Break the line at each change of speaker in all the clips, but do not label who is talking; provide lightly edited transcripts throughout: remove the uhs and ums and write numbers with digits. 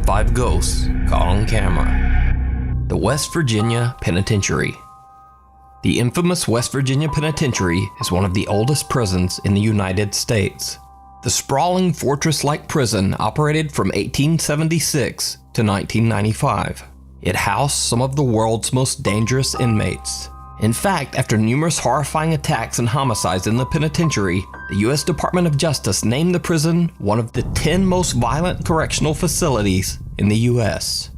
5 ghosts caught on camera. The West Virginia Penitentiary. The infamous West Virginia Penitentiary is one of the oldest prisons in the United States. The sprawling fortress-like prison operated from 1876 to 1995. It housed some of the world's most dangerous inmates. In fact, after numerous horrifying attacks and homicides in the penitentiary, the U.S. Department of Justice named the prison one of the 10 most violent correctional facilities in the U.S.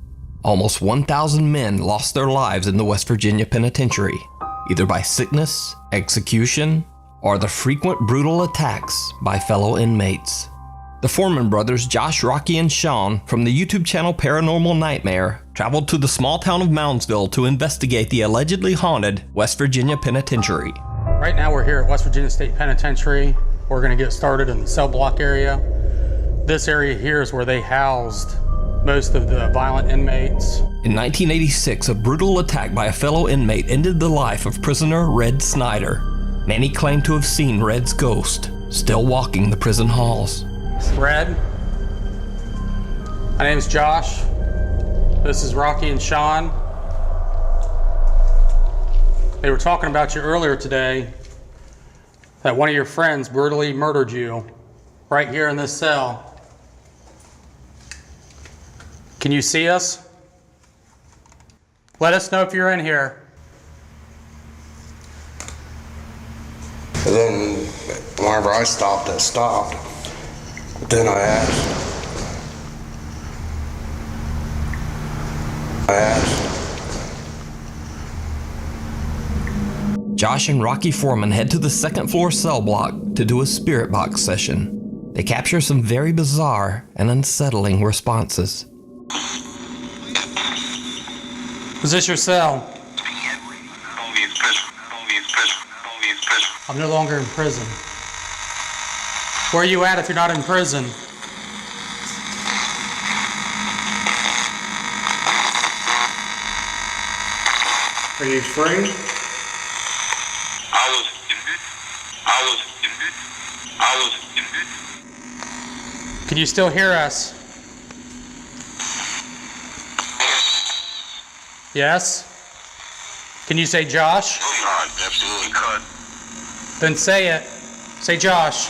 Almost 1,000 men lost their lives in the West Virginia Penitentiary, either by sickness, execution, or the frequent brutal attacks by fellow inmates. The Foreman brothers, Josh, Rocky, and Sean, from the YouTube channel Paranormal Nightmare, traveled to the small town of Moundsville to investigate the allegedly haunted West Virginia Penitentiary.
Right now we're here at West Virginia State Penitentiary. We're going to get started in the cell block area. This area here is where they housed most of the violent inmates.
In 1986, a brutal attack by a fellow inmate ended the life of prisoner Red Snyder. Many claim to have seen Red's ghost still walking the prison halls.
Red, my name is Josh. This is Rocky and Sean. They were talking about you earlier today, that one of your friends brutally murdered you right here in this cell. Can you see us? Let us know if you're in here.
And then whenever I stopped, it stopped. But then I asked.
Josh and Rocky Foreman head to the second floor cell block to do a spirit box session. They capture some very bizarre and unsettling responses.
Is this your cell? I'm no longer in prison. Where are you at if you're not in prison? Are you free?
I was
Can you still hear us? Yes? Can you say Josh?
absolutely cut.
Then say it. Say Josh.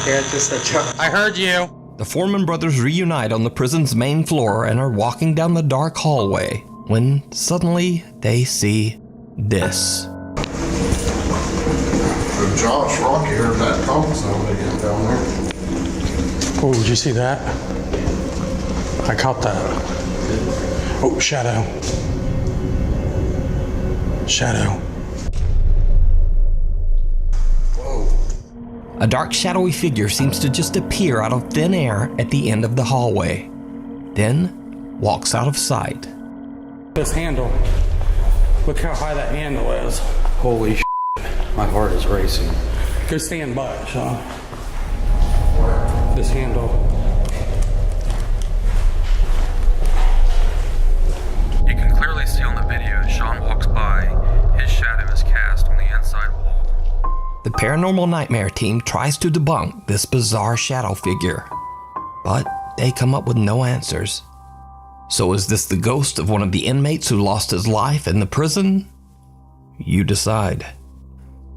Yeah, just a joke.
I heard you.
The Foreman brothers reunite on the prison's main floor and are walking down the dark hallway when suddenly they see this.
Josh, Rocky heard that talk sound again down there.
Oh, did you see that? I caught that. Oh, shadow. Shadow.
A dark, shadowy figure seems to just appear out of thin air at the end of the hallway, then walks out of sight.
This handle. Look how high that handle is.
Holy shit, my heart is racing.
Go stand by it, Sean. This handle.
You can clearly see on the video as Sean walks by, his shadow is cast on the inside wall.
The Paranormal Nightmare team tries to debunk this bizarre shadow figure, but they come up with no answers. So is this the ghost of one of the inmates who lost his life in the prison? You decide.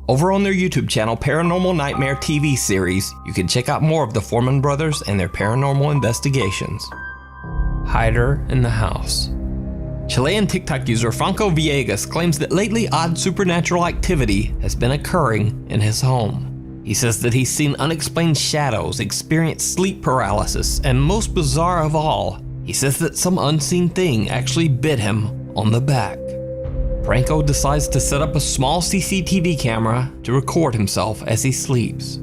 Over on their YouTube channel, Paranormal Nightmare TV series, you can check out more of the Foreman brothers and their paranormal investigations. Hider in the house. Chilean TikTok user Franco Villegas claims that lately odd supernatural activity has been occurring in his home. He says that he's seen unexplained shadows, experienced sleep paralysis, and most bizarre of all, he says that some unseen thing actually bit him on the back. Franco decides to set up a small CCTV camera to record himself as he sleeps.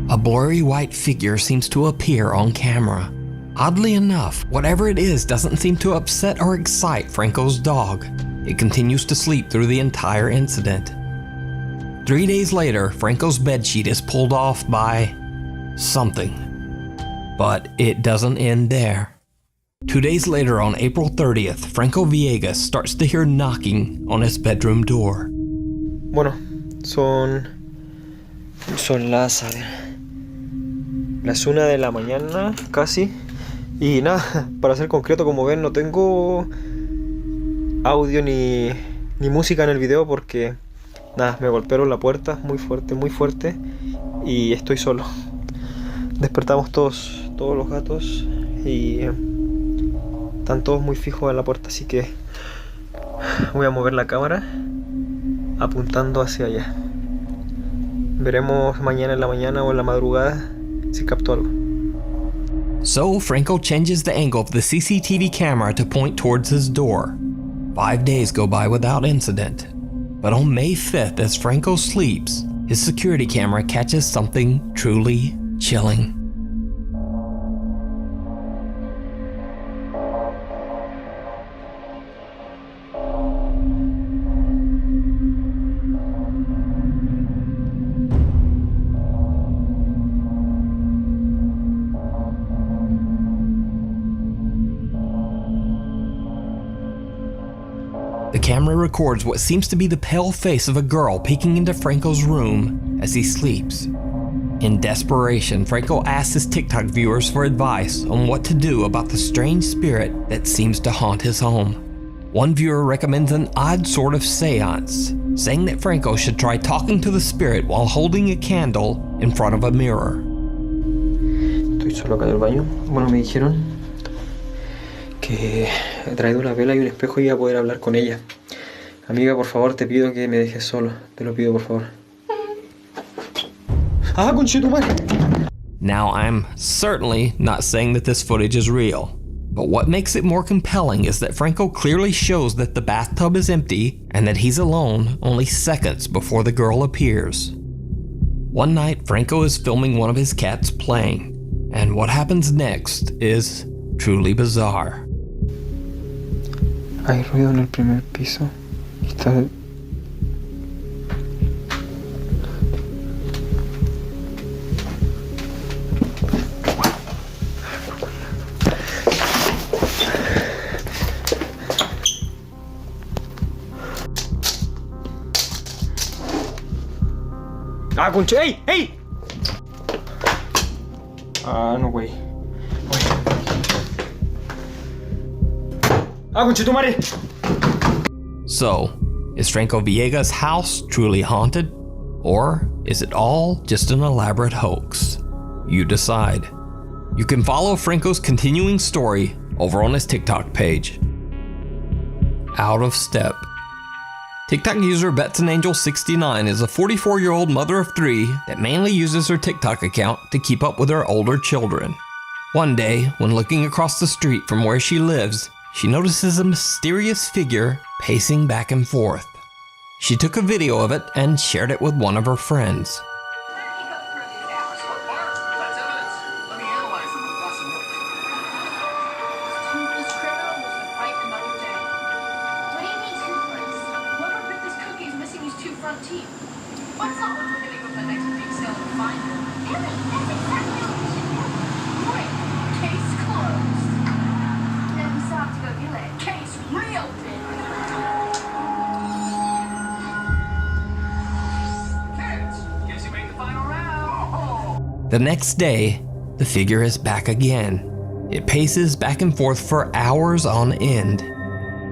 A blurry white figure seems to appear on camera. Oddly enough, whatever it is doesn't seem to upset or excite Franco's dog. It continues to sleep through the entire incident. 3 days later, Franco's bedsheet is pulled off by something. But it doesn't end there. 2 days later, on April 30th, Franco Villegas starts to hear knocking on his bedroom door.
Bueno, son las 1 de la mañana casi. Y nada, para ser concreto, como ven, no tengo audio ni música en el video porque nada, me golpearon la puerta muy fuerte y estoy solo. Despertamos todos los gatos y están todos muy fijos en la puerta, así que voy a mover la cámara apuntando hacia allá. Veremos mañana en la mañana o en la madrugada si capto algo.
So, Franco changes the angle of the CCTV camera to point towards his door. 5 days go by without incident. But on May 5th, as Franco sleeps, his security camera catches something truly chilling. The camera records what seems to be the pale face of a girl peeking into Franco's room as he sleeps. In desperation, Franco asks his TikTok viewers for advice on what to do about the strange spirit that seems to haunt his home. One viewer recommends an odd sort of seance, saying that Franco should try talking to the spirit while holding a candle in front of a mirror.
Estoy solo acá en el baño. Bueno, me dijeron que he traído una vela y un espejo y iba a poder hablar con ella. Amiga, por favor, te pido que me dejes solo. Te lo pido, por favor. ¡Ah, conchetumare!
Now, I'm certainly not saying that this footage is real, but what makes it more compelling is that Franco clearly shows that the bathtub is empty and that he's alone only seconds before the girl appears. One night, Franco is filming one of his cats playing, and what happens next is truly bizarre.
Hay ruido en el primer piso. Está... ¡Ah, conche! ¡Ey! ¡Ey! Ah, no, güey. ¡Ah, conche tu madre!
So, is Franco Villegas' house truly haunted? Or is it all just an elaborate hoax? You decide. You can follow Franco's continuing story over on his TikTok page. Out of Step. TikTok user BetsAnAngel69 is a 44-year-old mother of 3 that mainly uses her TikTok account to keep up with her older children. One day, when looking across the street from where she lives, she notices a mysterious figure pacing back and forth. She took a video of it and shared it with one of her friends. The next day, the figure is back again. It paces back and forth for hours on end.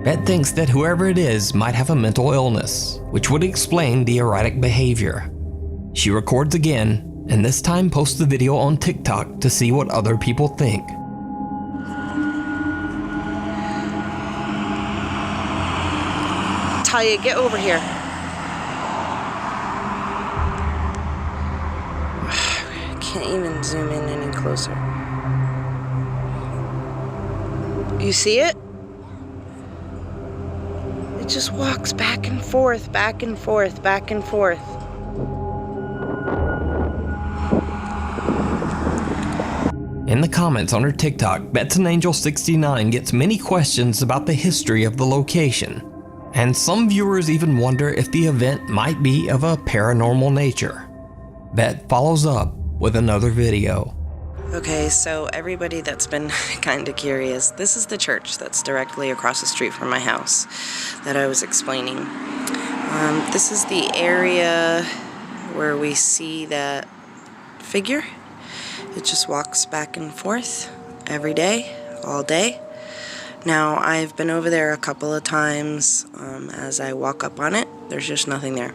Bet thinks that whoever it is might have a mental illness, which would explain the erratic behavior. She records again, and this time posts the video on TikTok to see what other people think.
Talia, get over here. Can't even zoom in any closer. You see it? It just walks back and forth, back and forth, back and forth.
In the comments on her TikTok, Bets and Angel 69 gets many questions about the history of the location, and some viewers even wonder if the event might be of a paranormal nature. Bet follows up with another video.
Okay, so everybody that's been kind of curious, this is the church that's directly across the street from my house that I was explaining. This is the area where we see that figure. It just walks back and forth every day, all day. Now, I've been over there a couple of times. As I walk up on it, there's just nothing there.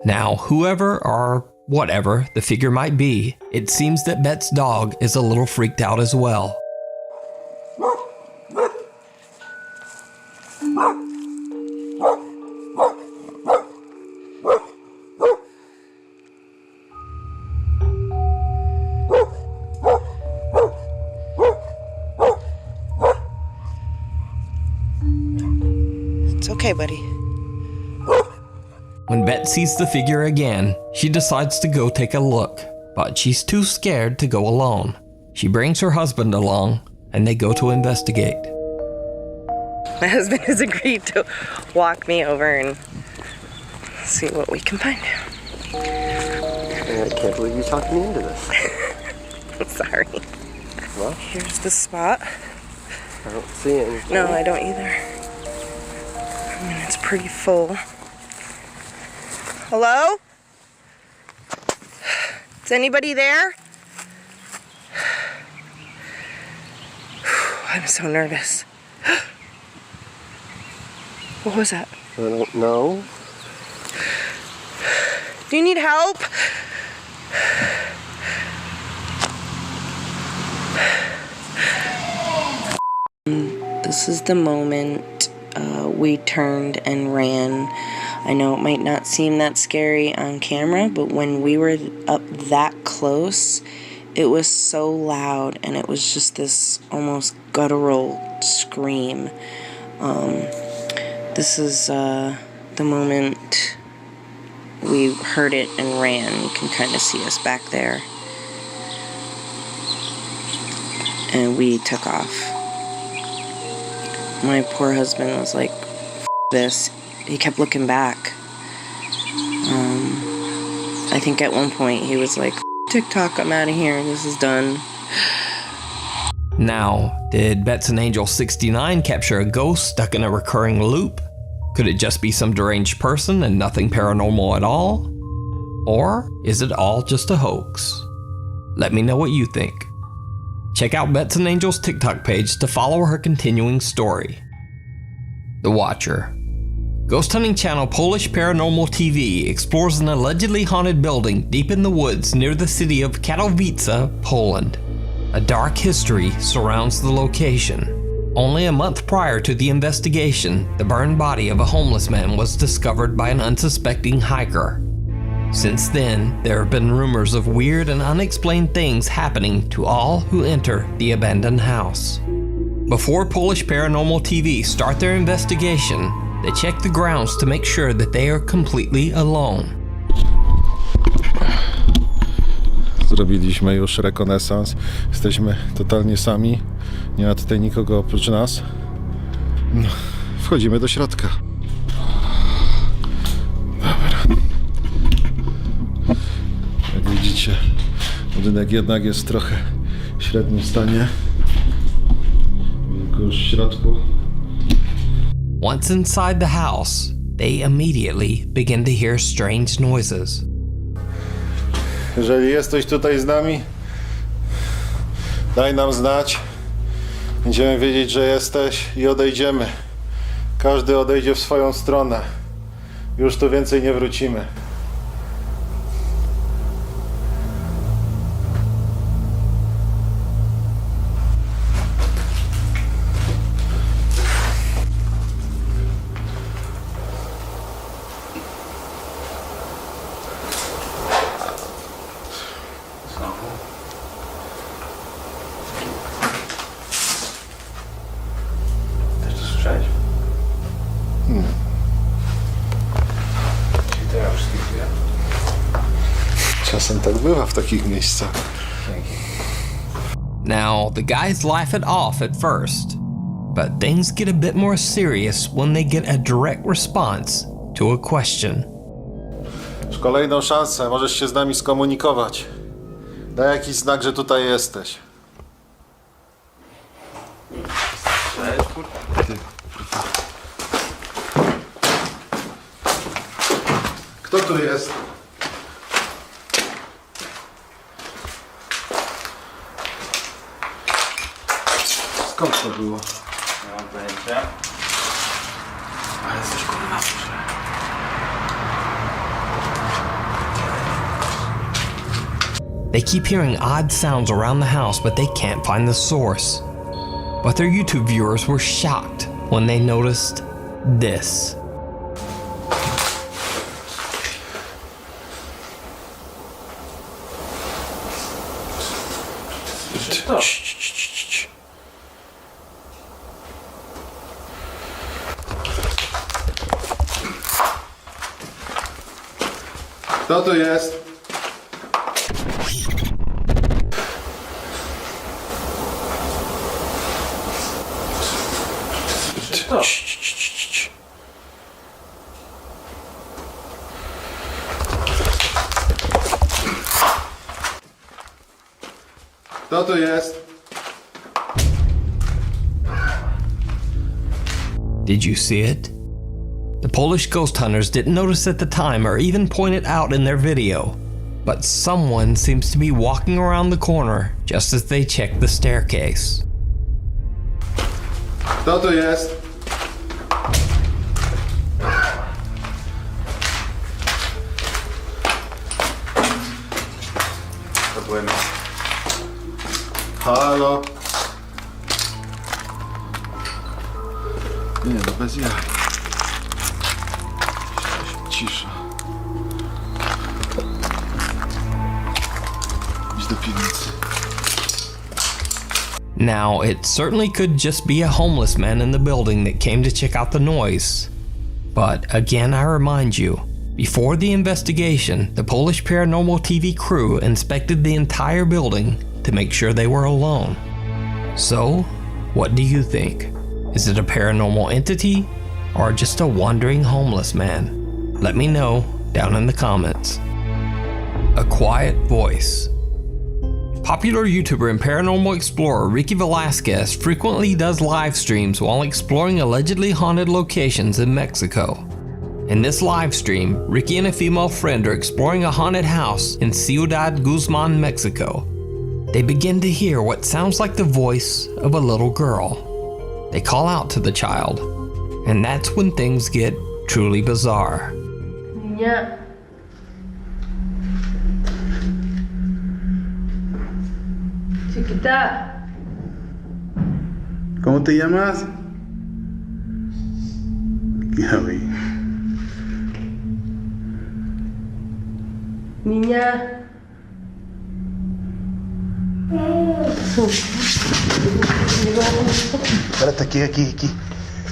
Now, whoever or whatever the figure might be, it seems that Bet's dog is a little freaked out as well.
It's okay, buddy.
When Bet sees the figure again, she decides to go take a look, but she's too scared to go alone. She brings her husband along, and they go to investigate.
My husband has agreed to walk me over and see what we can find.
I can't believe you talked me into this.
I'm sorry.
Well,
Here's the spot.
I don't see anything.
No, I don't either. I mean, it's pretty full. Hello? Is anybody there? I'm so nervous. What was that?
I don't know.
Do you need help? This is the moment we turned and ran. I know it might not seem that scary on camera, but when we were up that close, it was so loud, and it was just this almost guttural scream. This is the moment we heard it and ran. You can kind of see us back there. And we took off. My poor husband was like, "F this." He kept looking back. I think at one point he was like, TikTok, I'm out of here. This is done.
Now, did Bets and Angel 69 capture a ghost stuck in a recurring loop? Could it just be some deranged person and nothing paranormal at all? Or is it all just a hoax? Let me know what you think. Check out Bets and Angel's TikTok page to follow her continuing story. The Watcher. Ghost hunting channel Polish Paranormal TV explores an allegedly haunted building deep in the woods near the city of Katowice, Poland. A dark history surrounds the location. Only a month prior to the investigation, the burned body of a homeless man was discovered by an unsuspecting hiker. Since then, there have been rumors of weird and unexplained things happening to all who enter the abandoned house. Before Polish Paranormal TV start their investigation, they check the grounds to make sure that they are completely alone.
Zrobiliśmy już rekonesans. Jesteśmy totalnie sami. Nie ma tutaj nikogo oprócz nas. No, wchodzimy do środka. Dobra. Jak widzicie, budynek jednak jest w trochę średnim stanie. Tylko już w środku.
Once inside the house, they immediately begin to hear strange noises.
Jeżeli jesteś tutaj z nami, daj nam znać. Będziemy wiedzieć, że jesteś i odejdziemy. Każdy odejdzie w swoją stronę. Już tu więcej nie wrócimy. Czasem tak bywa w takich miejscach.
Now, the guys laugh it off at first, but things get a bit more serious when they get a direct response to a question.
Już kolejną szansę, możesz się z nami skomunikować. Daj jakiś znak, że tutaj jesteś. Kto tu jest? Skąd to było?
Nie mam pojęcia. Ale jesteś kurwa duży.
They keep hearing odd sounds around the house, but they can't find the source. But their YouTube viewers were shocked when they noticed this.
Kto tu jest? Kto tu jest?
Did you see it? The Polish ghost hunters didn't notice at the time or even point it out in their video, but someone seems to be walking around the corner just as they check the staircase.
Kto tu jest? Halo? Nie, no bez jaj. Cisza. Idź do piwnicy.
Now, it certainly could just be a homeless man in the building that came to check out the noise. But again, I remind you, before the investigation, the Polish Paranormal TV crew inspected the entire building to make sure they were alone. So, what do you think? Is it a paranormal entity or just a wandering homeless man? Let me know down in the comments. A quiet voice. Popular YouTuber and paranormal explorer Ricky Velasquez frequently does live streams while exploring allegedly haunted locations in Mexico. In this live stream, Ricky and a female friend are exploring a haunted house in Ciudad Guzman, Mexico. They begin to hear what sounds like the voice of a little girl. They call out to the child, and that's when things get truly bizarre.
Niña. Chiquita.
¿Cómo te llamas? Ya vi.
Niña.
Párate aquí.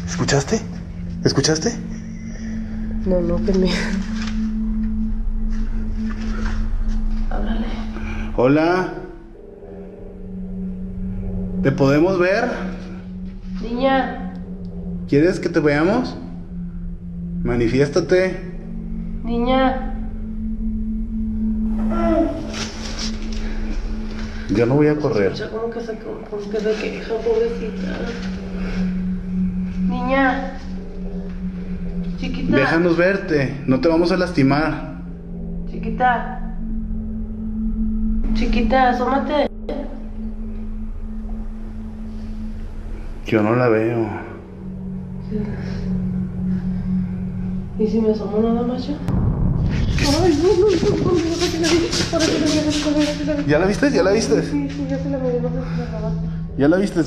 ¿Escuchaste? ¿Escuchaste?
No, que me... Háblale.
Hola. ¿Te podemos ver?
Niña.
¿Quieres que te veamos? Manifiéstate.
Niña.
Yo no voy a correr.
Como que se queja, pobrecita. Niña. Chiquita.
Déjanos verte, no te vamos a lastimar.
Chiquita. Chiquita, asómate.
Yo no la veo.
¿Y si me asomo nada más yo? Ay, no.
¿Ya la viste? ¿Ya la viste?
Sí, ya se la miré, no sé si la grabaste.
¿Ya la viste?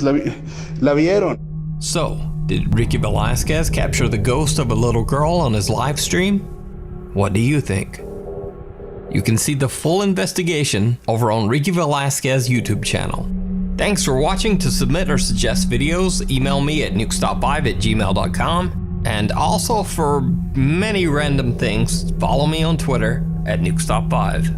¿La vieron?
So, did Ricky Velasquez capture the ghost of a little girl on his live stream? What do you think? You can see the full investigation over on Ricky Velasquez YouTube channel. Thanks for watching. To submit or suggest videos, email me at nukestop5@gmail.com. And also for many random things, follow me on Twitter at nukestop5.